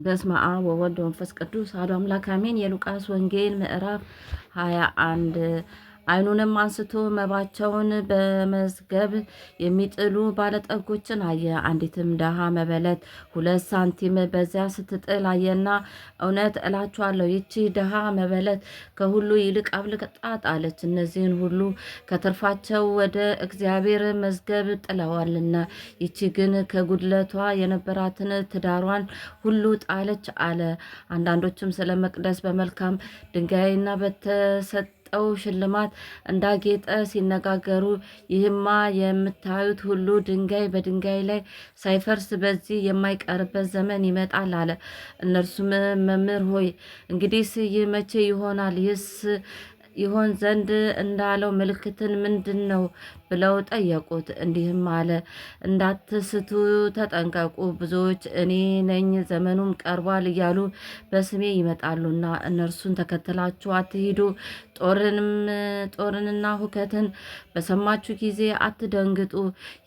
በስመ አብ ወወልድ ወመንፈስ ቅዱስ አሐዱ አምላክ አሜን። የሉቃስ ወንጌል ምዕራፍ 21 ዓይኑንም አንስቶ መባቸውን በመዝገብ የሚጥሉ ባለጠጎችን አየ። አንዲትም ድሃ መበለት 2 ሳንቲም በዚያ ስትጥል አየና፣ እውነት እላችኋለሁ ይህች ድሃ መበለት ከሁሉ ይልቅ አብልጣ ጣለች። እነዚህን ሁሉ ከትርፋቸው ወደ እግዚአብሔር መዝገብ ጥለዋልና፣ ይቺ ግን ከጉድለቷ የነበራትን ትዳሯን ሁሉ ጣለች አለ። አንዳንዶችም ስለ መቅደስ በመልካም ድንጋይና በተሰጠው ሽልማት እንዳጌጠ ሲነጋገሩ፣ ይህማ የምታዩት ሁሉ ድንጋይ በድንጋይ ላይ ሳይፈርስ በዚህ የማይቀርበት ዘመን ይመጣል አለ። እነርሱም መምህር ሆይ እንግዲህስ ይህ መቼ ይሆናል? ይህስ ይሆን ዘንድ እንዳለው ምልክትን ምንድን ነው ብለው ጠየቁት። እንዲህም አለ፣ እንዳትስቱ ተጠንቀቁ። ብዙዎች እኔ ነኝ ዘመኑም ቀርቧል እያሉ በስሜ ይመጣሉና እነርሱን ተከትላችሁ አትሂዱ። ጦርንና ሁከትን በሰማችሁ ጊዜ አትደንግጡ፣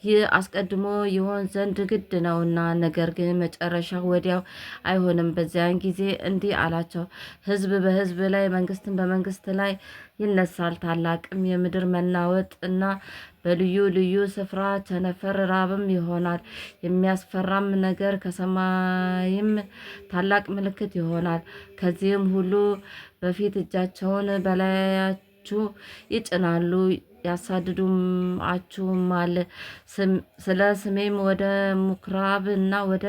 ይህ አስቀድሞ ይሆን ዘንድ ግድ ነውና፣ ነገር ግን መጨረሻው ወዲያው አይሆንም። በዚያን ጊዜ እንዲህ አላቸው፣ ሕዝብ በሕዝብ ላይ መንግስትን በመንግስት ላይ ይነሳል። ታላቅም የምድር መናወጥ እና በልዩ ልዩ ስፍራ ቸነፈር፣ ራብም ይሆናል። የሚያስፈራም ነገር ከሰማይም ታላቅ ምልክት ይሆናል። ከዚህም ሁሉ በፊት እጃቸውን በላያችሁ ይጭናሉ፣ ያሳድዱአችሁማል። ስለ ስሜም ወደ ምኵራብ እና ወደ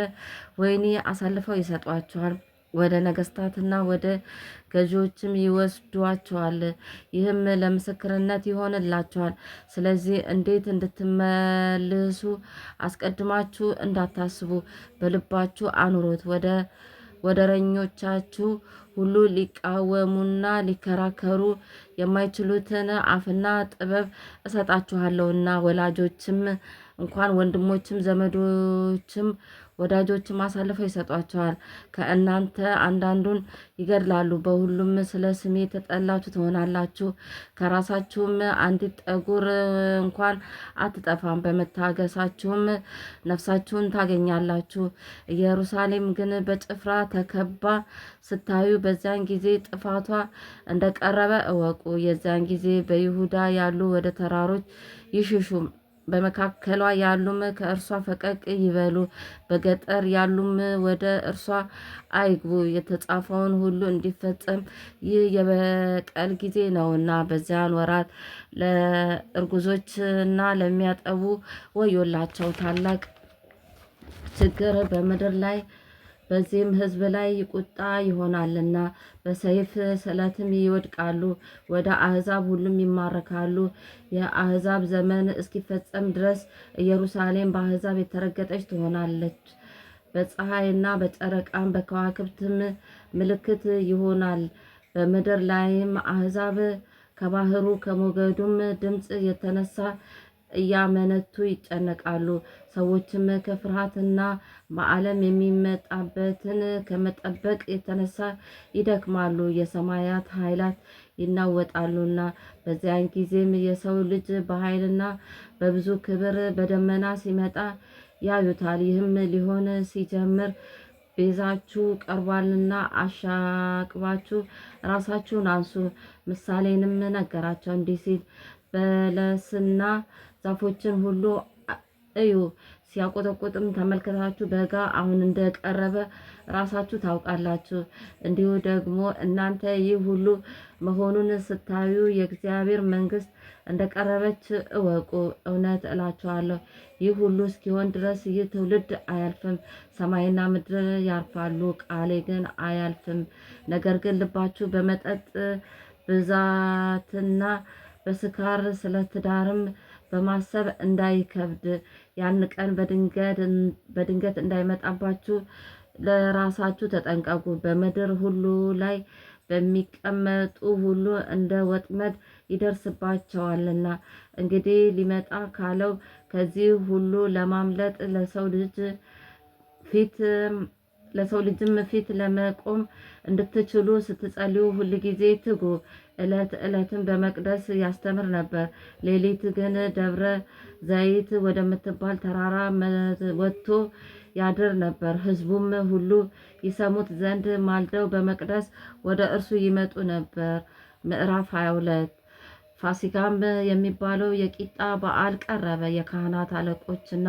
ወህኒ አሳልፈው ይሰጧችኋል። ወደ ነገስታትና ወደ ገዢዎችም ይወስዷቸዋል። ይህም ለምስክርነት ይሆንላቸዋል። ስለዚህ እንዴት እንድትመልሱ አስቀድማችሁ እንዳታስቡ በልባችሁ አኑሩት። ወደረኞቻችሁ ሁሉ ሊቃወሙና ሊከራከሩ የማይችሉትን አፍና ጥበብ እሰጣችኋለሁና፣ ወላጆችም እንኳን ወንድሞችም ዘመዶችም ወዳጆችም አሳልፈው ይሰጧቸዋል። ከእናንተ አንዳንዱን ይገድላሉ። በሁሉም ስለ ስሜ የተጠላችሁ ትሆናላችሁ። ከራሳችሁም አንዲት ጠጉር እንኳን አትጠፋም። በመታገሳችሁም ነፍሳችሁን ታገኛላችሁ። ኢየሩሳሌም ግን በጭፍራ ተከባ ስታዩ በዚያን ጊዜ ጥፋቷ እንደቀረበ እወቁ። የዚያን ጊዜ በይሁዳ ያሉ ወደ ተራሮች ይሽሹ፣ በመካከሏ ያሉም ከእርሷ ፈቀቅ ይበሉ፣ በገጠር ያሉም ወደ እርሷ አይግቡ። የተጻፈውን ሁሉ እንዲፈጸም ይህ የበቀል ጊዜ ነውና። በዚያን ወራት ለእርጉዞችና ለሚያጠቡ ወዮላቸው! ታላቅ ችግር በምድር ላይ በዚህም ሕዝብ ላይ ቁጣ ይሆናልና፣ በሰይፍ ስለትም ይወድቃሉ፣ ወደ አሕዛብ ሁሉም ይማረካሉ። የአሕዛብ ዘመን እስኪፈጸም ድረስ ኢየሩሳሌም በአሕዛብ የተረገጠች ትሆናለች። በፀሐይና በጨረቃም በከዋክብትም ምልክት ይሆናል። በምድር ላይም አሕዛብ ከባህሩ ከሞገዱም ድምፅ የተነሳ እያመነቱ ይጨነቃሉ። ሰዎችም ከፍርሃትና በዓለም የሚመጣበትን ከመጠበቅ የተነሳ ይደክማሉ። የሰማያት ኃይላት ይናወጣሉና። በዚያን ጊዜም የሰው ልጅ በኃይልና በብዙ ክብር በደመና ሲመጣ ያዩታል። ይህም ሊሆን ሲጀምር ቤዛችሁ ቀርቧልና አሻቅባችሁ ራሳችሁን አንሱ። ምሳሌንም ነገራቸው እንዲህ ሲል፣ በለስና ዛፎችን ሁሉ እዩ፣ ሲያቆጠቁጥም ተመልከታችሁ። በጋ አሁን እንደቀረበ ራሳችሁ ታውቃላችሁ። እንዲሁ ደግሞ እናንተ ይህ ሁሉ መሆኑን ስታዩ የእግዚአብሔር መንግሥት እንደቀረበች እወቁ። እውነት እላችኋለሁ ይህ ሁሉ እስኪሆን ድረስ ይህ ትውልድ አያልፍም። ሰማይና ምድር ያልፋሉ፣ ቃሌ ግን አያልፍም። ነገር ግን ልባችሁ በመጠጥ ብዛትና በስካር ስለ ትዳርም በማሰብ እንዳይከብድ፣ ያን ቀን በድንገት እንዳይመጣባችሁ ለራሳችሁ ተጠንቀቁ። በምድር ሁሉ ላይ በሚቀመጡ ሁሉ እንደ ወጥመድ ይደርስባቸዋልና። እንግዲህ ሊመጣ ካለው ከዚህ ሁሉ ለማምለጥ ለሰው ልጅም ፊት ለመቆም እንድትችሉ ስትጸልዩ ሁልጊዜ ትጉ። ዕለት ዕለትም በመቅደስ ያስተምር ነበር። ሌሊት ግን ደብረ ዘይት ወደምትባል ተራራ ወጥቶ ያድር ነበር። ሕዝቡም ሁሉ ይሰሙት ዘንድ ማልደው በመቅደስ ወደ እርሱ ይመጡ ነበር። ምዕራፍ 22 ፋሲካም የሚባለው የቂጣ በዓል ቀረበ። የካህናት አለቆችና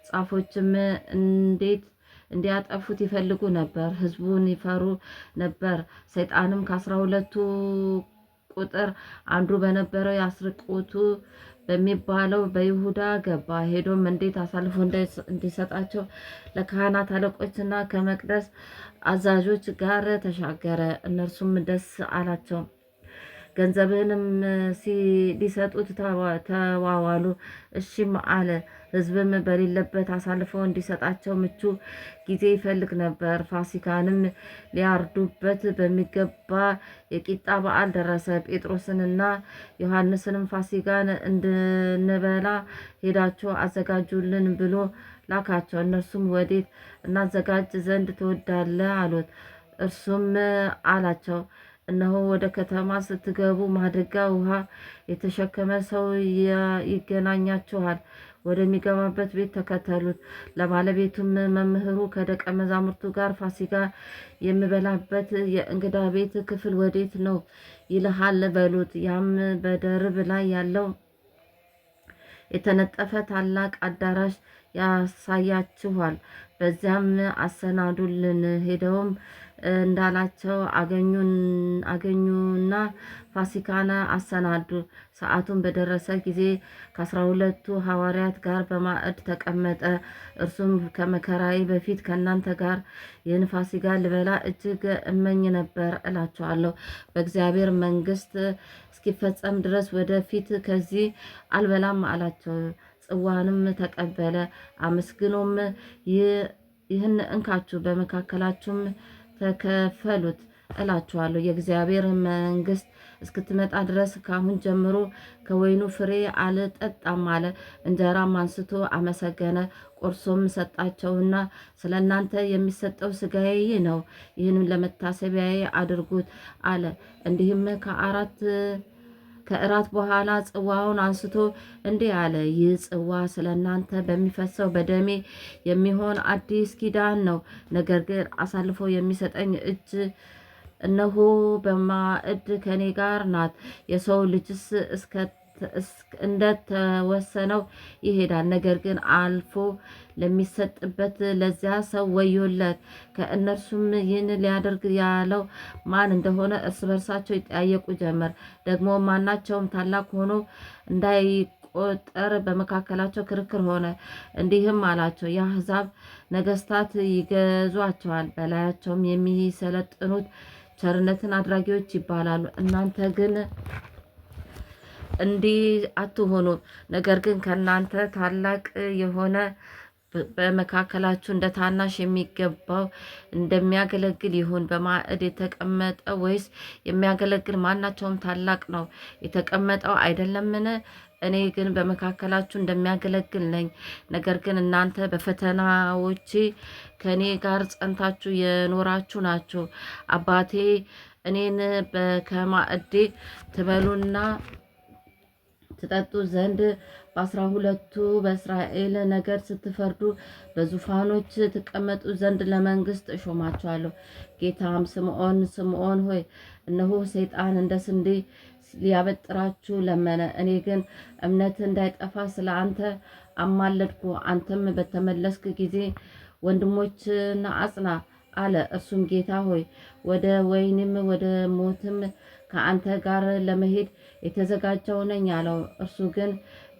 ጻፎችም እንዴት እንዲያጠፉት ይፈልጉ ነበር፣ ሕዝቡን ይፈሩ ነበር። ሰይጣንም ከ12ቱ ቁጥር አንዱ በነበረው የአስርቆቱ በሚባለው በይሁዳ ገባ። ሄዶም እንዴት አሳልፎ እንዲሰጣቸው ለካህናት አለቆችና ከመቅደስ አዛዦች ጋር ተሻገረ። እነርሱም ደስ አላቸው። ገንዘብንም ሊሰጡት ተዋዋሉ። እሺም አለ። ሕዝብም በሌለበት አሳልፈው እንዲሰጣቸው ምቹ ጊዜ ይፈልግ ነበር። ፋሲካንም ሊያርዱበት በሚገባ የቂጣ በዓል ደረሰ። ጴጥሮስንና ዮሐንስንም ፋሲካን እንድንበላ ሄዳችሁ አዘጋጁልን ብሎ ላካቸው። እነርሱም ወዴት እናዘጋጅ ዘንድ ትወዳለህ አሉት። እርሱም አላቸው እነሆ ወደ ከተማ ስትገቡ ማድጋ ውሃ የተሸከመ ሰው ይገናኛችኋል። ወደሚገባበት ቤት ተከተሉት። ለባለቤቱም መምህሩ ከደቀ መዛሙርቱ ጋር ፋሲካ የምበላበት የእንግዳ ቤት ክፍል ወዴት ነው ይልሃል በሉት። ያም በደርብ ላይ ያለው የተነጠፈ ታላቅ አዳራሽ ያሳያችኋል። በዚያም አሰናዱልን። ሄደውም እንዳላቸው አገኙና ፋሲካን አሰናዱ። ሰዓቱን በደረሰ ጊዜ ከ12ቱ ሐዋርያት ጋር በማዕድ ተቀመጠ። እርሱም ከመከራዬ በፊት ከእናንተ ጋር ይህን ፋሲካ ልበላ እጅግ እመኝ ነበር እላችኋለሁ፣ በእግዚአብሔር መንግሥት እስኪፈጸም ድረስ ወደፊት ከዚህ አልበላም አላቸው። ጽዋንም ተቀበለ፣ አመስግኖም ይህን እንካችሁ በመካከላችሁም ተከፈሉት እላችኋለሁ፣ የእግዚአብሔር መንግሥት እስክትመጣ ድረስ ካሁን ጀምሮ ከወይኑ ፍሬ አልጠጣም አለ። እንጀራም አንስቶ አመሰገነ፣ ቆርሶም ሰጣቸውና ስለ እናንተ የሚሰጠው ሥጋዬ ይህ ነው፣ ይህንም ለመታሰቢያዬ አድርጉት አለ። እንዲህም ከእራት በኋላ ጽዋውን አንስቶ እንዲህ አለ፣ ይህ ጽዋ ስለ እናንተ በሚፈሰው በደሜ የሚሆን አዲስ ኪዳን ነው። ነገር ግን አሳልፎ የሚሰጠኝ እጅ እነሆ በማዕድ ከኔ ጋር ናት። የሰው ልጅስ እንደተወሰነው ይሄዳል፣ ነገር ግን አልፎ ለሚሰጥበት ለዚያ ሰው ወዮለት። ከእነርሱም ይህን ሊያደርግ ያለው ማን እንደሆነ እርስ በርሳቸው ይጠያየቁ ጀመር። ደግሞ ማናቸውም ታላቅ ሆኖ እንዳይቆጠር በመካከላቸው ክርክር ሆነ። እንዲህም አላቸው፣ የአሕዛብ ነገሥታት ይገዟቸዋል፣ በላያቸውም የሚሰለጥኑት ቸርነትን አድራጊዎች ይባላሉ። እናንተ ግን እንዲህ አትሆኑ። ነገር ግን ከእናንተ ታላቅ የሆነ በመካከላችሁ እንደ ታናሽ የሚገባው እንደሚያገለግል ይሁን። በማዕድ የተቀመጠ ወይስ የሚያገለግል ማናቸውም ታላቅ ነው የተቀመጠው አይደለምን? እኔ ግን በመካከላችሁ እንደሚያገለግል ነኝ። ነገር ግን እናንተ በፈተናዎቼ ከእኔ ጋር ጸንታችሁ የኖራችሁ ናችሁ። አባቴ እኔን ከማዕዴ ትበሉና ትጠጡ ዘንድ በ12ቱ በእስራኤል ነገድ ስትፈርዱ በዙፋኖች ትቀመጡ ዘንድ ለመንግሥት እሾማችኋለሁ። ጌታም ስምዖን ሆይ እነሆ ሰይጣን እንደ ስንዴ ሊያበጥራችሁ ለመነ። እኔ ግን እምነት እንዳይጠፋ ስለ አንተ አማለድኩ። አንተም በተመለስክ ጊዜ ወንድሞችን አጽና አለ። እርሱም ጌታ ሆይ ወደ ወህኒም ወደ ሞትም ከአንተ ጋር ለመሄድ የተዘጋጀው ነኝ አለው። እርሱ ግን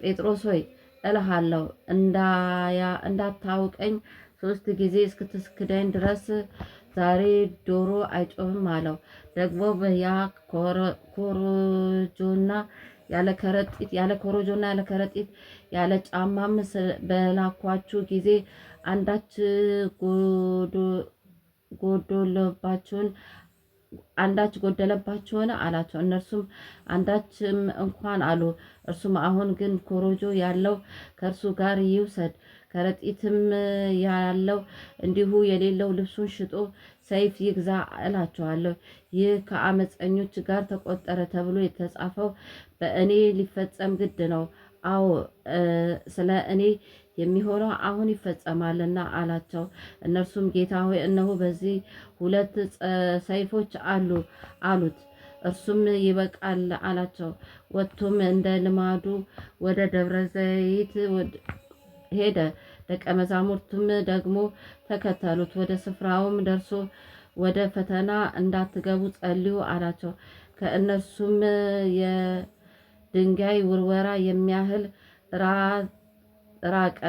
ጴጥሮስ ሆይ እልሃለሁ እንዳታውቀኝ 3 ጊዜ እስክትክደኝ ድረስ ዛሬ ዶሮ አይጮህም አለው። ደግሞ ያ ኮረጆና ያለ ከረጢት ያለ ጫማም በላኳችሁ ጊዜ አንዳች ጎደለባችሁን አላቸው። እነርሱም አንዳችም እንኳን አሉ። እርሱም አሁን ግን ኮረጆ ያለው ከእርሱ ጋር ይውሰድ፣ ከረጢትም ያለው እንዲሁ የሌለው ልብሱን ሽጦ ሰይፍ ይግዛ እላችኋለሁ። ይህ ከአመፀኞች ጋር ተቆጠረ ተብሎ የተጻፈው በእኔ ሊፈጸም ግድ ነው። አዎ ስለ እኔ የሚሆነው አሁን ይፈጸማልና አላቸው። እነርሱም ጌታ ሆይ እነሆ በዚህ 2 ሰይፎች አሉት። እርሱም ይበቃል አላቸው። ወጥቶም እንደ ልማዱ ወደ ደብረ ዘይት ሄደ። ደቀ መዛሙርቱም ደግሞ ተከተሉት። ወደ ስፍራውም ደርሶ ወደ ፈተና እንዳትገቡ ጸልዩ አላቸው። ከእነርሱም የድንጋይ ውርወራ የሚያህል ራቀ።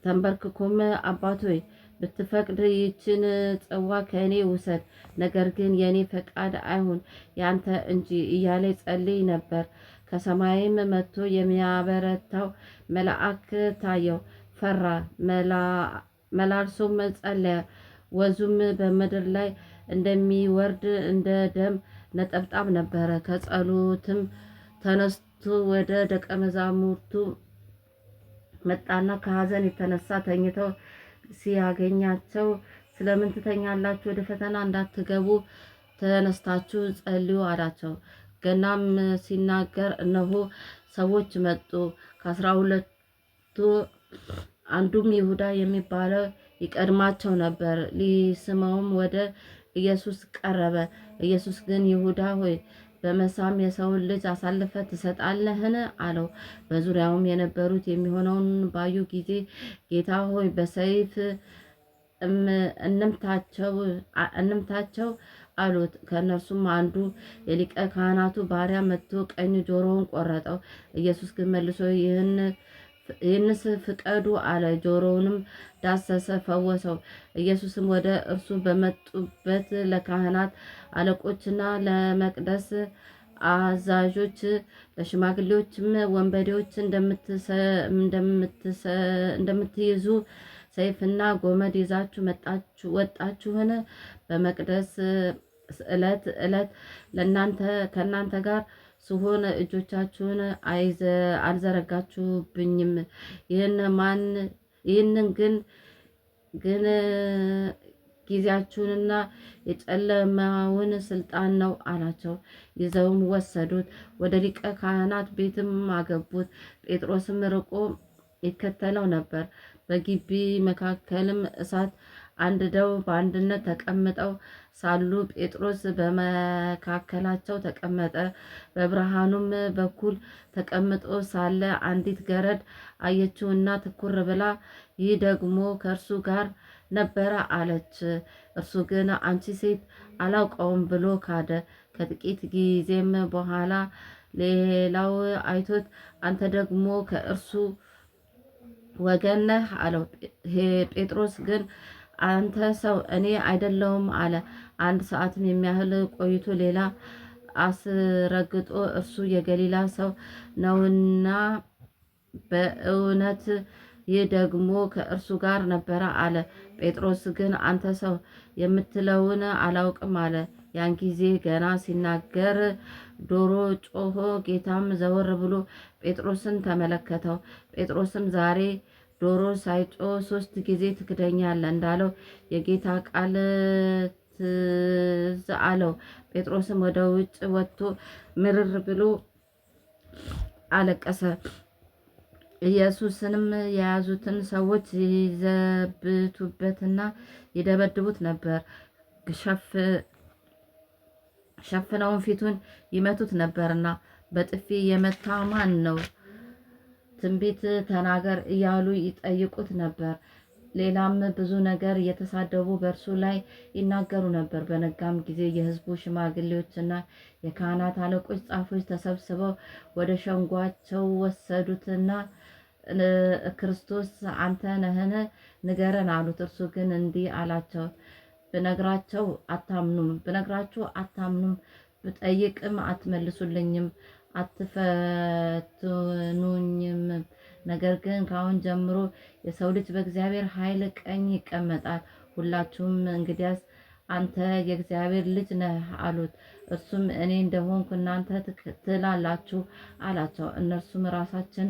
ተንበርክኮም አባት ሆይ ብትፈቅድ ይህችን ጽዋ ከእኔ ውሰድ፣ ነገር ግን የእኔ ፈቃድ አይሁን ያንተ እንጂ እያለ ጸልይ ነበር። ከሰማይም መጥቶ የሚያበረታው መልአክ ታየው። ፈራ፣ መላልሶም ጸለየ። ወዙም በምድር ላይ እንደሚወርድ እንደ ደም ነጠብጣብ ነበረ። ከጸሎትም ተነስቶ ወደ ደቀ መዛሙርቱ መጣና ከሐዘን የተነሳ ተኝተው ሲያገኛቸው ስለምን ትተኛላችሁ? ወደ ፈተና እንዳትገቡ ተነስታችሁ ጸልዩ አላቸው። ገናም ሲናገር እነሆ ሰዎች መጡ። ከ12ቱ አንዱም ይሁዳ የሚባለው ይቀድማቸው ነበር። ሊስመውም ወደ ኢየሱስ ቀረበ። ኢየሱስ ግን ይሁዳ ሆይ በመሳም የሰውን ልጅ አሳልፈ ትሰጣለህን? አለው። በዙሪያውም የነበሩት የሚሆነውን ባዩ ጊዜ ጌታ ሆይ በሰይፍ እንምታቸው አሉት። ከእነርሱም አንዱ የሊቀ ካህናቱ ባሪያ መጥቶ ቀኝ ጆሮውን ቆረጠው። ኢየሱስ ግን መልሶ ይህንስ ፍቀዱ አለ። ጆሮውንም ዳሰሰ፣ ፈወሰው። ኢየሱስም ወደ እርሱ በመጡበት ለካህናት አለቆችና ለመቅደስ አዛዦች ለሽማግሌዎችም ወንበዴዎች እንደምትይዙ ሰይፍና ጎመድ ይዛችሁ ወጣችሁን? በመቅደስ ዕለት ዕለት ከእናንተ ጋር ስሆን እጆቻችሁን አልዘረጋችሁብኝም። ይህንን ግን ጊዜያችሁንና የጨለማውን ስልጣን ነው አላቸው። ይዘውም ወሰዱት፣ ወደ ሊቀ ካህናት ቤትም አገቡት። ጴጥሮስም ርቆ ይከተለው ነበር። በግቢ መካከልም እሳት አንድደው በአንድነት ተቀምጠው ሳሉ ጴጥሮስ በመካከላቸው ተቀመጠ። በብርሃኑም በኩል ተቀምጦ ሳለ አንዲት ገረድ አየችውና ትኩር ብላ ይህ ደግሞ ከእርሱ ጋር ነበረ አለች። እርሱ ግን አንቺ ሴት አላውቀውም ብሎ ካደ። ከጥቂት ጊዜም በኋላ ሌላው አይቶት አንተ ደግሞ ከእርሱ ወገን ነህ አለው። ጴጥሮስ ግን አንተ ሰው እኔ አይደለሁም አለ። 1 ሰዓትም የሚያህል ቆይቶ ሌላ አስረግጦ እርሱ የገሊላ ሰው ነውና በእውነት ይህ ደግሞ ከእርሱ ጋር ነበረ አለ። ጴጥሮስ ግን አንተ ሰው የምትለውን አላውቅም አለ። ያን ጊዜ ገና ሲናገር ዶሮ ጮሆ፣ ጌታም ዘወር ብሎ ጴጥሮስን ተመለከተው። ጴጥሮስም ዛሬ ዶሮ ሳይጮህ 3 ጊዜ ትክደኛለህ እንዳለው የጌታ ቃል ትዝ አለው። ጴጥሮስም ወደ ውጭ ወጥቶ ምርር ብሎ አለቀሰ። ኢየሱስንም የያዙትን ሰዎች ይዘብቱበትና ይደበድቡት ነበር። ሸፍነውን ፊቱን ይመቱት ነበርና በጥፊ የመታ ማን ነው? ትንቢት ተናገር እያሉ ይጠይቁት ነበር። ሌላም ብዙ ነገር እየተሳደቡ በእርሱ ላይ ይናገሩ ነበር። በነጋም ጊዜ የሕዝቡ ሽማግሌዎችና የካህናት አለቆች ጻፎች ተሰብስበው ወደ ሸንጓቸው ወሰዱትና ክርስቶስ አንተ ነህን? ንገረን አሉት። እርሱ ግን እንዲህ አላቸው፣ ብነግራችሁ አታምኑም፣ ብጠይቅም አትመልሱልኝም፣ አትፈትኑኝም። ነገር ግን ከአሁን ጀምሮ የሰው ልጅ በእግዚአብሔር ኃይል ቀኝ ይቀመጣል። ሁላችሁም እንግዲያስ አንተ የእግዚአብሔር ልጅ ነህ አሉት። እርሱም እኔ እንደሆንኩ እናንተ ትላላችሁ አላቸው። እነርሱም ራሳችን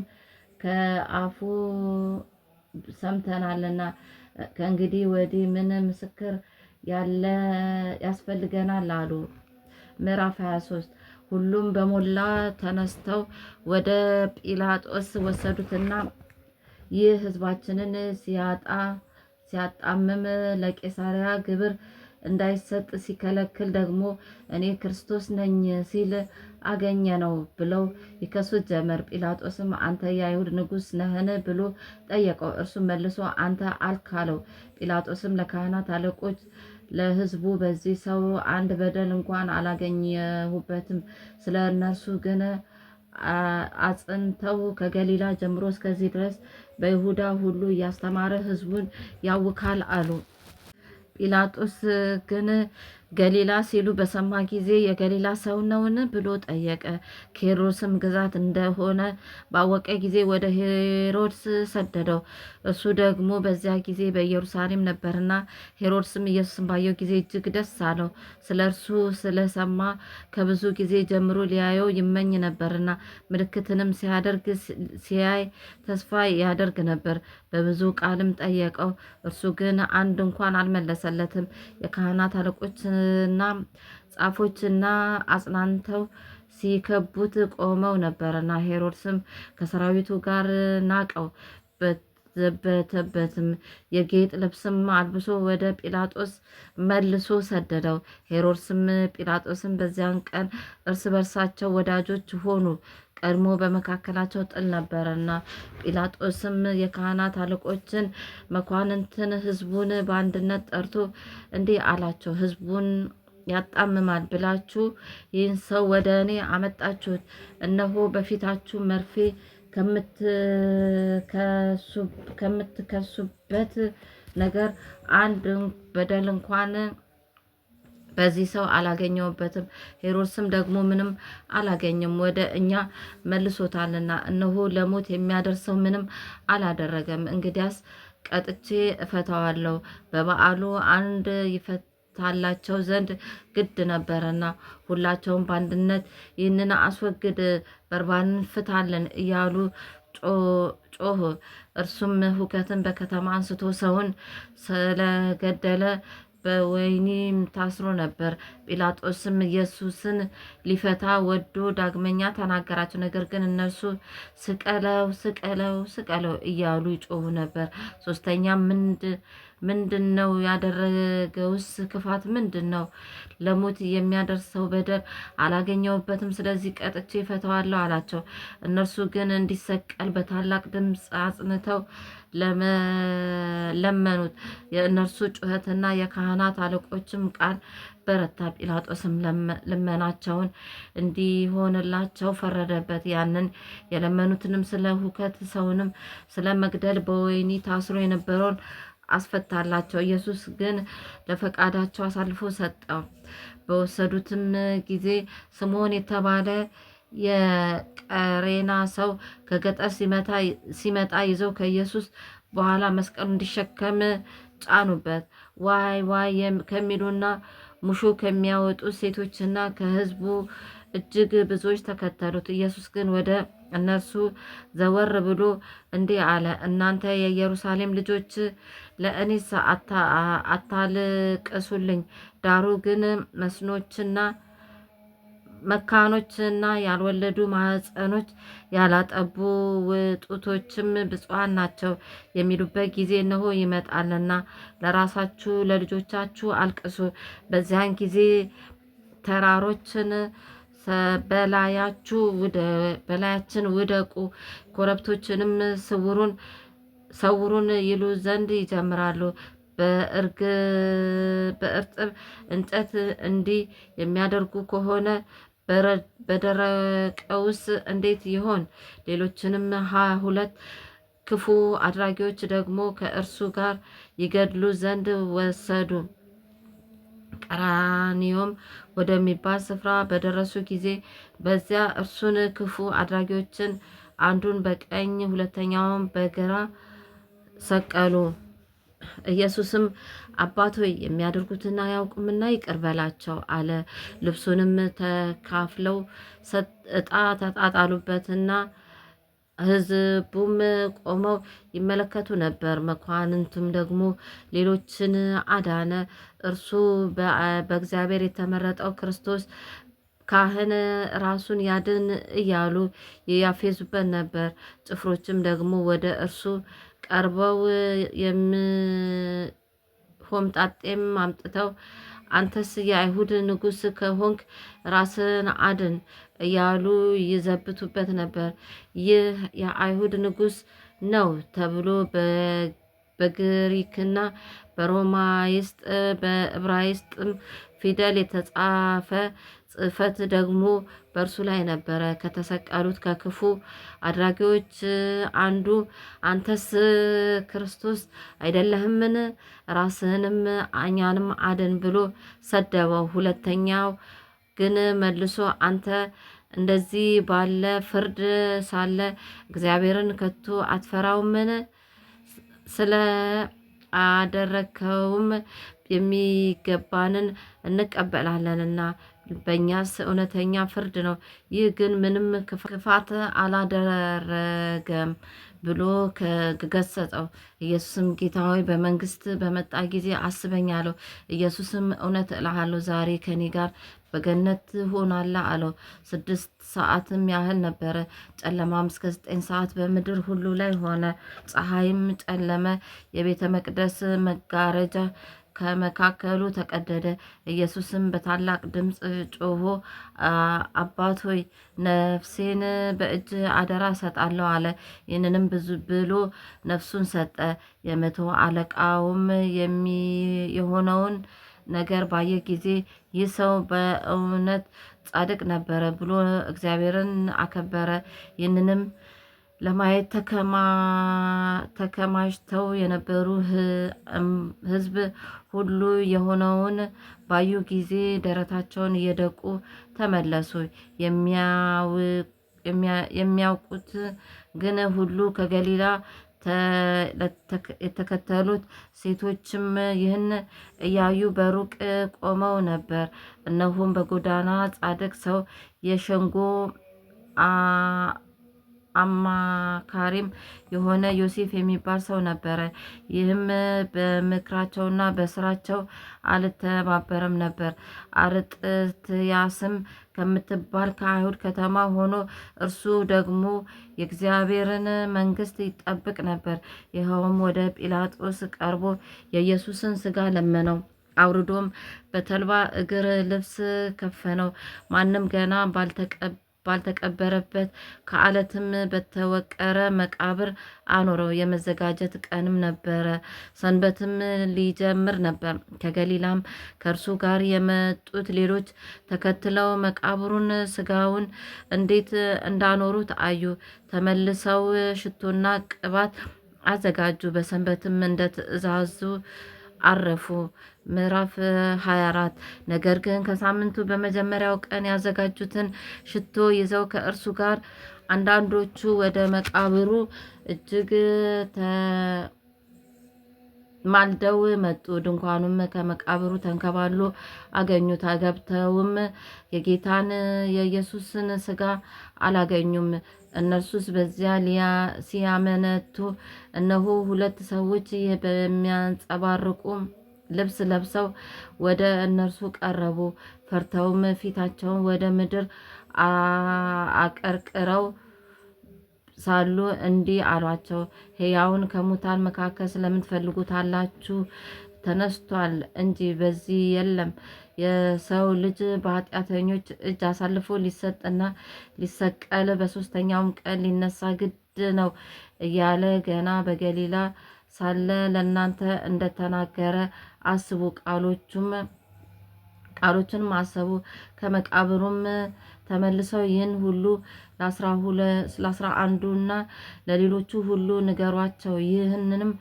ከአፉ ሰምተናልና ከእንግዲህ ወዲህ ምን ምስክር ያስፈልገናል አሉ። ምዕራፍ 23 ሁሉም በሞላ ተነስተው ወደ ጲላጦስ ወሰዱትና ይህ ሕዝባችንን ሲያጣምም ለቄሳርያ ግብር እንዳይሰጥ ሲከለክል ደግሞ እኔ ክርስቶስ ነኝ ሲል አገኘ ነው ብለው ይከሱት ጀመር። ጲላጦስም አንተ የአይሁድ ንጉሥ ነህን ብሎ ጠየቀው። እርሱም መልሶ አንተ አልክ አለው። ጲላጦስም ለካህናት አለቆች ለሕዝቡ በዚህ ሰው አንድ በደል እንኳን አላገኘሁበትም፣ ስለ እነርሱ ግን አጽንተው ከገሊላ ጀምሮ እስከዚህ ድረስ በይሁዳ ሁሉ እያስተማረ ሕዝቡን ያውካል አሉ። ጲላጦስ ግን ገሊላ ሲሉ በሰማ ጊዜ የገሊላ ሰው ነውን ብሎ ጠየቀ። ከሄሮድስም ግዛት እንደሆነ ባወቀ ጊዜ ወደ ሄሮድስ ሰደደው። እሱ ደግሞ በዚያ ጊዜ በኢየሩሳሌም ነበርና፣ ሄሮድስም ኢየሱስን ባየው ጊዜ እጅግ ደስ አለው። ስለ እርሱ ስለሰማ ከብዙ ጊዜ ጀምሮ ሊያየው ይመኝ ነበርና፣ ምልክትንም ሲያይ ተስፋ ያደርግ ነበር። በብዙ ቃልም ጠየቀው፣ እርሱ ግን አንድ እንኳን አልመለሰለትም። የካህናት አለቆችና ጻፎችና አጽናንተው ሲከቡት ቆመው ነበርና፣ ሄሮድስም ከሰራዊቱ ጋር ናቀው፣ ዘበተበትም። የጌጥ ልብስም አልብሶ ወደ ጲላጦስ መልሶ ሰደደው። ሄሮድስም ጲላጦስም በዚያን ቀን እርስ በርሳቸው ወዳጆች ሆኑ። ቀድሞ በመካከላቸው ጥል ነበረና። ጲላጦስም የካህናት አለቆችን፣ መኳንንትን፣ ሕዝቡን በአንድነት ጠርቶ እንዲህ አላቸው፣ ሕዝቡን ያጣምማል ብላችሁ ይህን ሰው ወደ እኔ አመጣችሁት። እነሆ በፊታችሁ መርፌ ከምትከሱበት ነገር አንድ በደል እንኳን በዚህ ሰው አላገኘውበትም። ሄሮድስም ደግሞ ምንም አላገኘም፣ ወደ እኛ መልሶታልና፣ እነሆ ለሞት የሚያደርሰው ምንም አላደረገም። እንግዲያስ ቀጥቼ እፈታዋለሁ። በበዓሉ አንድ ይፈታላቸው ዘንድ ግድ ነበረና፣ ሁላቸውም በአንድነት ይህንን አስወግድ፣ በርባንን ፍታለን እያሉ ጮህ። እርሱም ሁከትን በከተማ አንስቶ ሰውን ስለገደለ በወህኒም ታስሮ ነበር። ጲላጦስም ኢየሱስን ሊፈታ ወዶ ዳግመኛ ተናገራቸው። ነገር ግን እነርሱ ስቀለው፣ ስቀለው፣ ስቀለው እያሉ ይጮሁ ነበር። ሶስተኛም ምንድን ነው? ያደረገውስ ክፋት ምንድን ነው? ለሞት የሚያደርሰው በደል አላገኘውበትም፣ ስለዚህ ቀጥቼ እፈታዋለሁ አላቸው። እነርሱ ግን እንዲሰቀል በታላቅ ድምፅ አጽንተው ለመኑት። የእነርሱ ጩኸትና የካህናት አለቆችም ቃል በረታ። ጲላጦስም ልመናቸውን እንዲሆንላቸው ፈረደበት። ያንን የለመኑትንም ስለ ሁከት ሰውንም ስለ መግደል በወህኒ ታስሮ የነበረውን አስፈታላቸው። ኢየሱስ ግን ለፈቃዳቸው አሳልፎ ሰጠው። በወሰዱትም ጊዜ ስምዖን የተባለ የቀሬና ሰው ከገጠር ሲመጣ ይዘው ከኢየሱስ በኋላ መስቀሉ እንዲሸከም ጫኑበት። ዋይ ዋይ ከሚሉና ሙሾ ከሚያወጡ ሴቶችና ከሕዝቡ እጅግ ብዙዎች ተከተሉት። ኢየሱስ ግን ወደ እነርሱ ዘወር ብሎ እንዲህ አለ፣ እናንተ የኢየሩሳሌም ልጆች ለእኔስ አታልቅሱልኝ። ዳሩ ግን መስኖችና መካኖችና ያልወለዱ ማኅፀኖች ያላጠቡ ጡቶችም ብፁዓን ናቸው የሚሉበት ጊዜ እነሆ ይመጣልና፣ ለራሳችሁ ለልጆቻችሁ አልቅሱ። በዚያን ጊዜ ተራሮችን በላያችን ውደቁ፣ ኮረብቶችንም ሰውሩን ይሉ ዘንድ ይጀምራሉ። በእርጥብ እንጨት እንዲህ የሚያደርጉ ከሆነ በደረቀውስ እንዴት ይሆን? ሌሎችንም 22 ክፉ አድራጊዎች ደግሞ ከእርሱ ጋር ይገድሉ ዘንድ ወሰዱ። ቀራንዮም ወደሚባል ስፍራ በደረሱ ጊዜ በዚያ እርሱን ክፉ አድራጊዎችን አንዱን በቀኝ ሁለተኛውን በግራ ሰቀሉ። ኢየሱስም አባት ሆይ የሚያደርጉትን አያውቁምና ይቅር በላቸው አለ። ልብሱንም ተካፍለው ዕጣ ተጣጣሉበትና ሕዝቡም ቆመው ይመለከቱ ነበር። መኳንንቱም ደግሞ ሌሎችን አዳነ። እርሱ በእግዚአብሔር የተመረጠው ክርስቶስ ካህን ራሱን ያድን እያሉ ያፌዙበት ነበር። ጭፍሮችም ደግሞ ወደ እርሱ ቀርበው ሆምጣጤም አምጥተው አንተስ የአይሁድ ንጉሥ ከሆንክ ራስን አድን እያሉ ይዘብቱበት ነበር። ይህ የአይሁድ ንጉሥ ነው ተብሎ በግሪክና በሮማይስጥ በዕብራይስጥም ፊደል የተጻፈ ጽሕፈት ደግሞ በእርሱ ላይ ነበረ። ከተሰቀሉት ከክፉ አድራጊዎች አንዱ አንተስ ክርስቶስ አይደለህምን? ራስህንም እኛንም አድን ብሎ ሰደበው። ሁለተኛው ግን መልሶ አንተ እንደዚህ ባለ ፍርድ ሳለ እግዚአብሔርን ከቶ አትፈራውምን? ስለ አደረግከውም የሚገባንን እንቀበላለንና በእኛስ እውነተኛ ፍርድ ነው። ይህ ግን ምንም ክፋት አላደረገም ብሎ ገሰጸው። ኢየሱስም ጌታ ሆይ በመንግስት በመጣ ጊዜ አስበኝ አለው። ኢየሱስም እውነት እልሃለሁ ዛሬ ከኔ ጋር በገነት ትሆናለህ አለው። 6 ሰዓትም ያህል ነበረ። ጨለማም እስከ 9 ሰዓት በምድር ሁሉ ላይ ሆነ። ፀሐይም ጨለመ። የቤተ መቅደስ መጋረጃ ከመካከሉ ተቀደደ። ኢየሱስም በታላቅ ድምፅ ጮሆ አባት ሆይ ነፍሴን በእጅ አደራ ሰጣለሁ አለ። ይህንንም ብዙ ብሎ ነፍሱን ሰጠ። የመቶ አለቃውም የሆነውን ነገር ባየ ጊዜ ይህ ሰው በእውነት ጻድቅ ነበረ ብሎ እግዚአብሔርን አከበረ። ይህንንም ለማየት ተከማችተው የነበሩ ሕዝብ ሁሉ የሆነውን ባዩ ጊዜ ደረታቸውን እየደቁ ተመለሱ። የሚያውቁት ግን ሁሉ ከገሊላ የተከተሉት ሴቶችም ይህን እያዩ በሩቅ ቆመው ነበር። እነሆም በጎዳና ጻድቅ ሰው የሸንጎ አማካሪም የሆነ ዮሴፍ የሚባል ሰው ነበረ። ይህም በምክራቸውና በስራቸው አልተባበረም ነበር። አርጥትያስም ከምትባል ከአይሁድ ከተማ ሆኖ እርሱ ደግሞ የእግዚአብሔርን መንግስት ይጠብቅ ነበር። ይኸውም ወደ ጲላጦስ ቀርቦ የኢየሱስን ስጋ ለመነው። አውርዶም በተልባ እግር ልብስ ከፈነው። ማንም ገና ባልተቀበረበት ከአለትም በተወቀረ መቃብር አኖረው። የመዘጋጀት ቀንም ነበረ። ሰንበትም ሊጀምር ነበር። ከገሊላም ከእርሱ ጋር የመጡት ሌሎች ተከትለው መቃብሩን ስጋውን እንዴት እንዳኖሩት አዩ። ተመልሰው ሽቶና ቅባት አዘጋጁ። በሰንበትም እንደ ትእዛዙ አረፉ። ምዕራፍ 24 ነገር ግን ከሳምንቱ በመጀመሪያው ቀን ያዘጋጁትን ሽቶ ይዘው ከእርሱ ጋር አንዳንዶቹ ወደ መቃብሩ እጅግ ማልደው መጡ። ድንኳኑም ከመቃብሩ ተንከባሎ አገኙት። ገብተውም የጌታን የኢየሱስን ስጋ አላገኙም። እነርሱስ በዚያ ሲያመነቱ እነሆ 2 ሰዎች በሚያንጸባርቁ ልብስ ለብሰው ወደ እነርሱ ቀረቡ። ፈርተውም ፊታቸውን ወደ ምድር አቀርቅረው ሳሉ እንዲህ አሏቸው፣ ሕያውን ከሙታን መካከል ስለምን ትፈልጉታላችሁ? ተነስቷል እንጂ በዚህ የለም። የሰው ልጅ በኃጢአተኞች እጅ አሳልፎ ሊሰጥና ሊሰቀል በሦስተኛውም ቀን ሊነሳ ግድ ነው እያለ ገና በገሊላ ሳለ ለእናንተ እንደተናገረ አስቡ። ቃሎቹንም አሰቡ። ከመቃብሩም ተመልሰው ይህን ሁሉ ለ11ዱና ለሌሎቹ ሁሉ ንገሯቸው። ይህንንም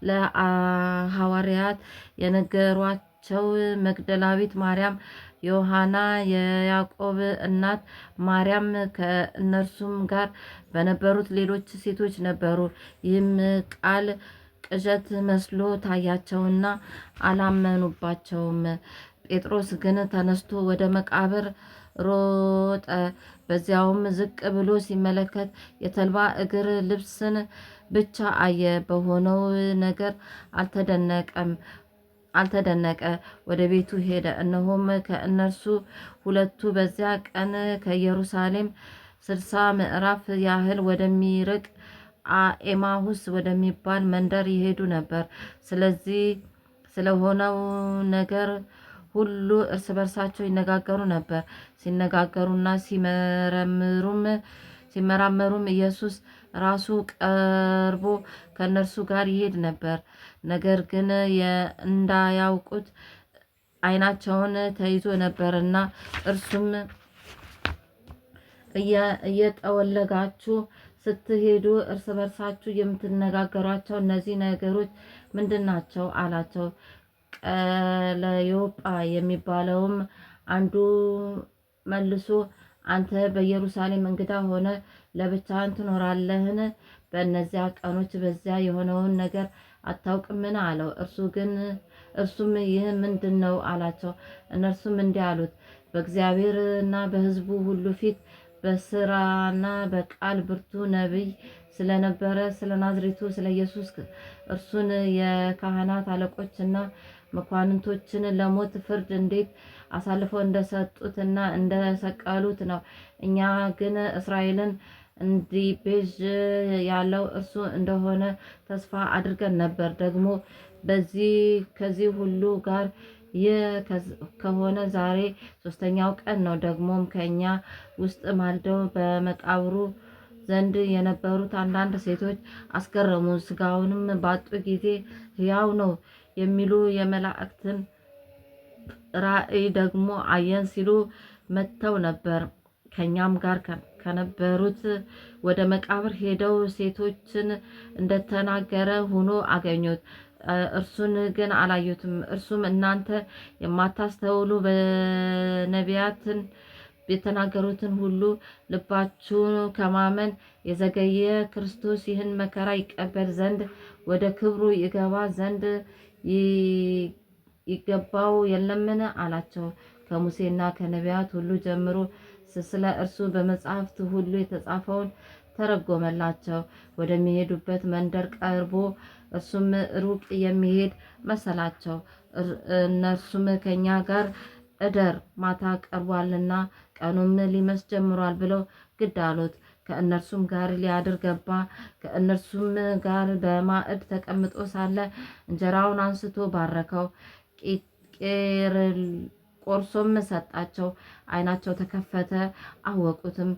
ለሐዋርያት የነገሯቸው መግደላዊት ማርያም፣ ዮሐና፣ የያዕቆብ እናት ማርያም ከእነርሱም ጋር በነበሩት ሌሎች ሴቶች ነበሩ። ይህም ቃል ቅዠት መስሎ ታያቸውና አላመኑባቸውም። ጴጥሮስ ግን ተነስቶ ወደ መቃብር ሮጠ። በዚያውም ዝቅ ብሎ ሲመለከት የተልባ እግር ልብስን ብቻ አየ። በሆነው ነገር አልተደነቀም። አልተደነቀ፣ ወደ ቤቱ ሄደ። እነሆም ከእነርሱ ሁለቱ በዚያ ቀን ከኢየሩሳሌም 60 ምዕራፍ ያህል ወደሚርቅ ኤማሁስ ወደሚባል መንደር ይሄዱ ነበር። ስለዚህ ስለሆነው ነገር ሁሉ እርስ በርሳቸው ይነጋገሩ ነበር። ሲነጋገሩና ሲመራመሩም ኢየሱስ ራሱ ቀርቦ ከእነርሱ ጋር ይሄድ ነበር። ነገር ግን እንዳያውቁት ዓይናቸውን ተይዞ ነበርና እርሱም እየጠወለጋችሁ ስትሄዱ እርስ በርሳችሁ የምትነጋገሯቸው እነዚህ ነገሮች ምንድን ናቸው? አላቸው። ቀለዮጳ የሚባለውም አንዱ መልሶ አንተ በኢየሩሳሌም እንግዳ ሆነ ለብቻህን ትኖራለህን? በእነዚያ ቀኖች በዚያ የሆነውን ነገር አታውቅምን? አለው። እርሱም ይህ ምንድን ነው አላቸው። እነርሱም እንዲህ አሉት፣ በእግዚአብሔርና በሕዝቡ ሁሉ ፊት በስራና በቃል ብርቱ ነቢይ ስለነበረ ስለ ናዝሬቱ ስለ ኢየሱስ እርሱን የካህናት አለቆችና መኳንንቶችን ለሞት ፍርድ እንዴት አሳልፈው እንደሰጡትና እንደሰቀሉት ነው። እኛ ግን እስራኤልን እንዲቤዥ ያለው እርሱ እንደሆነ ተስፋ አድርገን ነበር። ደግሞ ከዚህ ሁሉ ጋር ይህ ከሆነ ዛሬ 3ኛው ቀን ነው። ደግሞም ከእኛ ውስጥ ማልደው በመቃብሩ ዘንድ የነበሩት አንዳንድ ሴቶች አስገረሙ። ሥጋውንም ባጡ ጊዜ ሕያው ነው የሚሉ የመላእክትን ራእይ ደግሞ አየን ሲሉ መጥተው ነበር። ከእኛም ጋር ከነበሩት ወደ መቃብር ሄደው ሴቶችን እንደተናገረ ሆኖ አገኙት። እርሱን ግን አላዩትም። እርሱም እናንተ የማታስተውሉ በነቢያትን የተናገሩትን ሁሉ ልባችሁ ከማመን የዘገየ ክርስቶስ ይህን መከራ ይቀበል ዘንድ ወደ ክብሩ ይገባ ዘንድ ይገባው የለምን? አላቸው። ከሙሴና ከነቢያት ሁሉ ጀምሮ ስለ እርሱ በመጻሕፍት ሁሉ የተጻፈውን ተረጎመላቸው። ወደሚሄዱበት መንደር ቀርቦ እርሱም ሩቅ የሚሄድ መሰላቸው። እነርሱም ከእኛ ጋር እደር፣ ማታ ቀርቧልና ቀኑም ሊመስ ጀምሯል ብለው ግድ አሉት። ከእነርሱም ጋር ሊያድር ገባ። ከእነርሱም ጋር በማዕድ ተቀምጦ ሳለ እንጀራውን አንስቶ ባረከው፣ ቆርሶም ሰጣቸው። ዓይናቸው ተከፈተ፣ አወቁትም።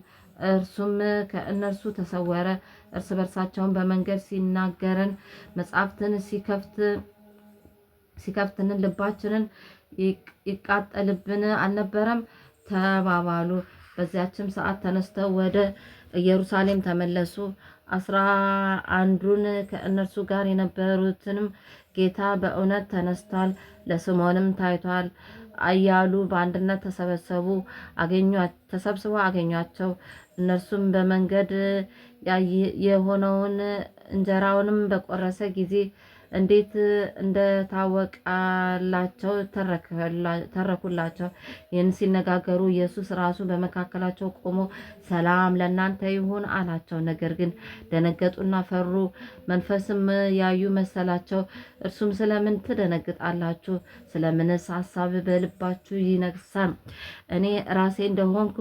እርሱም ከእነርሱ ተሰወረ። እርስ በርሳቸውን በመንገድ ሲናገረን መጽሐፍትን ሲከፍትንን ልባችንን ይቃጠልብን አልነበረም ተባባሉ። በዚያችም ሰዓት ተነስተው ወደ ኢየሩሳሌም ተመለሱ። 11ዱን ከእነርሱ ጋር የነበሩትንም ጌታ በእውነት ተነስቷል፣ ለስምዖንም ታይቷል እያሉ በአንድነት ተሰብስበው አገኟቸው። እነርሱም በመንገድ የሆነውን እንጀራውንም በቆረሰ ጊዜ እንዴት እንደታወቃላቸው ተረኩላቸው። ይህን ሲነጋገሩ ኢየሱስ ራሱ በመካከላቸው ቆሞ ሰላም ለእናንተ ይሁን አላቸው። ነገር ግን ደነገጡና ፈሩ፣ መንፈስም ያዩ መሰላቸው። እርሱም ስለምን ትደነግጣላችሁ? ስለምንስ ሐሳብ በልባችሁ ይነግሳል? እኔ ራሴ እንደሆንኩ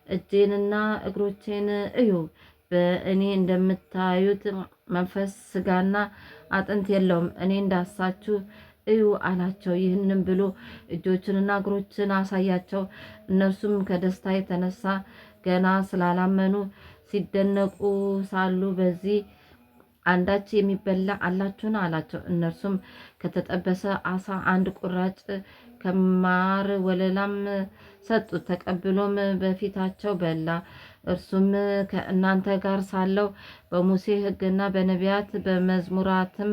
እጄንና እግሮቼን እዩ። በእኔ እንደምታዩት መንፈስ ሥጋና አጥንት የለውም። እኔ እንዳሳችሁ እዩ አላቸው። ይህንም ብሎ እጆችንና እግሮችን አሳያቸው። እነርሱም ከደስታ የተነሳ ገና ስላላመኑ ሲደነቁ ሳሉ በዚህ አንዳች የሚበላ አላችሁን? አላቸው። እነርሱም ከተጠበሰ ዓሣ 1 ቁራጭ ከማር ወለላም ሰጡት። ተቀብሎም በፊታቸው በላ። እርሱም ከእናንተ ጋር ሳለው በሙሴ ሕግና በነቢያት በመዝሙራትም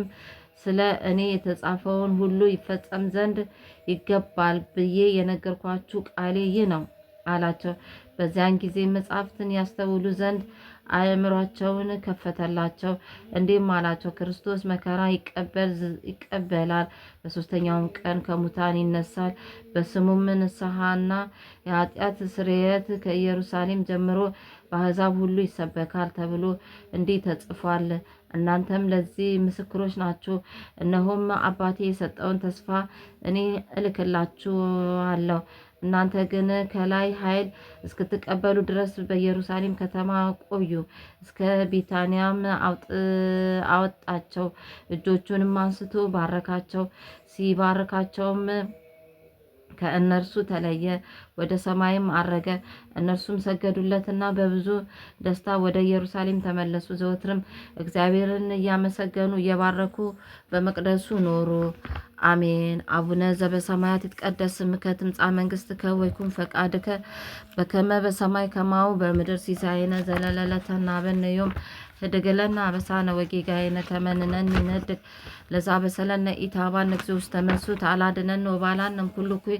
ስለ እኔ የተጻፈውን ሁሉ ይፈጸም ዘንድ ይገባል ብዬ የነገርኳችሁ ቃሌ ይህ ነው አላቸው። በዚያን ጊዜ መጻሕፍትን ያስተውሉ ዘንድ አእምሯቸውን ከፈተላቸው። እንዲህም አላቸው፣ ክርስቶስ መከራ ይቀበላል፣ በሦስተኛውም ቀን ከሙታን ይነሳል፣ በስሙም ንስሐና የኃጢአት ስርየት ከኢየሩሳሌም ጀምሮ በአሕዛብ ሁሉ ይሰበካል ተብሎ እንዲህ ተጽፏል። እናንተም ለዚህ ምስክሮች ናችሁ። እነሆም አባቴ የሰጠውን ተስፋ እኔ እልክላችኋለሁ። እናንተ ግን ከላይ ኃይል እስክትቀበሉ ድረስ በኢየሩሳሌም ከተማ ቆዩ። እስከ ቢታንያም አወጣቸው። እጆቹንም አንስቶ ባረካቸው። ሲባርካቸውም ከእነርሱ ተለየ፣ ወደ ሰማይም አረገ። እነርሱም ሰገዱለትና በብዙ ደስታ ወደ ኢየሩሳሌም ተመለሱ። ዘወትርም እግዚአብሔርን እያመሰገኑ እየባረኩ በመቅደሱ ኖሩ። አሜን። አቡነ ዘበሰማያት ይትቀደስ ስምከ ትምጻእ መንግሥትከ ወይኩን ፈቃድከ በከመ በሰማይ ከማሁ በምድር ሲሳየነ ዘለለዕለትነ ሀበነ ዮም ህድግ ለነ አበሳነ ወጌጋየነ ከመ ንሕነኒ ንህድግ ለዘአበሰለነ ኢታብአነ እግዚኦ ውስተ መንሱት አላድኅነነ ወባልሐነ እምኩሉ ኩይ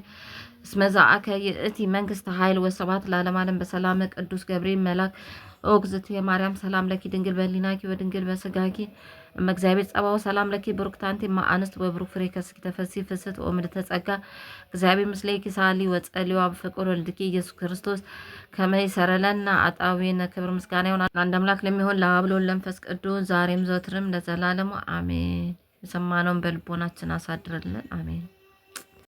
እስመ ዘአከ ይእቲ መንግሥት ኃይል ወስብሐት ለዓለመ ዓለም። በሰላም ቅዱስ ገብርኤል መልአክ ኦግዝእትየ ማርያም ሰላም ለኪ ድንግል በሕሊናኪ ወድንግል በሥጋኪ እመ እግዚአብሔር ጸባኦት ሰላም ለኪ ብሩክት አንቲ እም አንስት ወብሩክ ፍሬ ከርሥኪ ተፈሥሒ ፍስሕት ወምልዕተ ጸጋ እግዚአብሔር ምስሌኪ ሳሊ ወጸልዩ አብ ፍቁር ወልድኪ ኢየሱስ ክርስቶስ ከመ ይሠረይ ለነ ኃጣውኢነ። ክብር ምስጋና ይሁን አንድ አምላክ ለሚሆን ለአብ ለወልድ ለመንፈስ ቅዱስ ዛሬም ዘወትርም ለዘላለሙ አሜን። የሰማነውን በልቦናችን አሳድርልን። አሜን።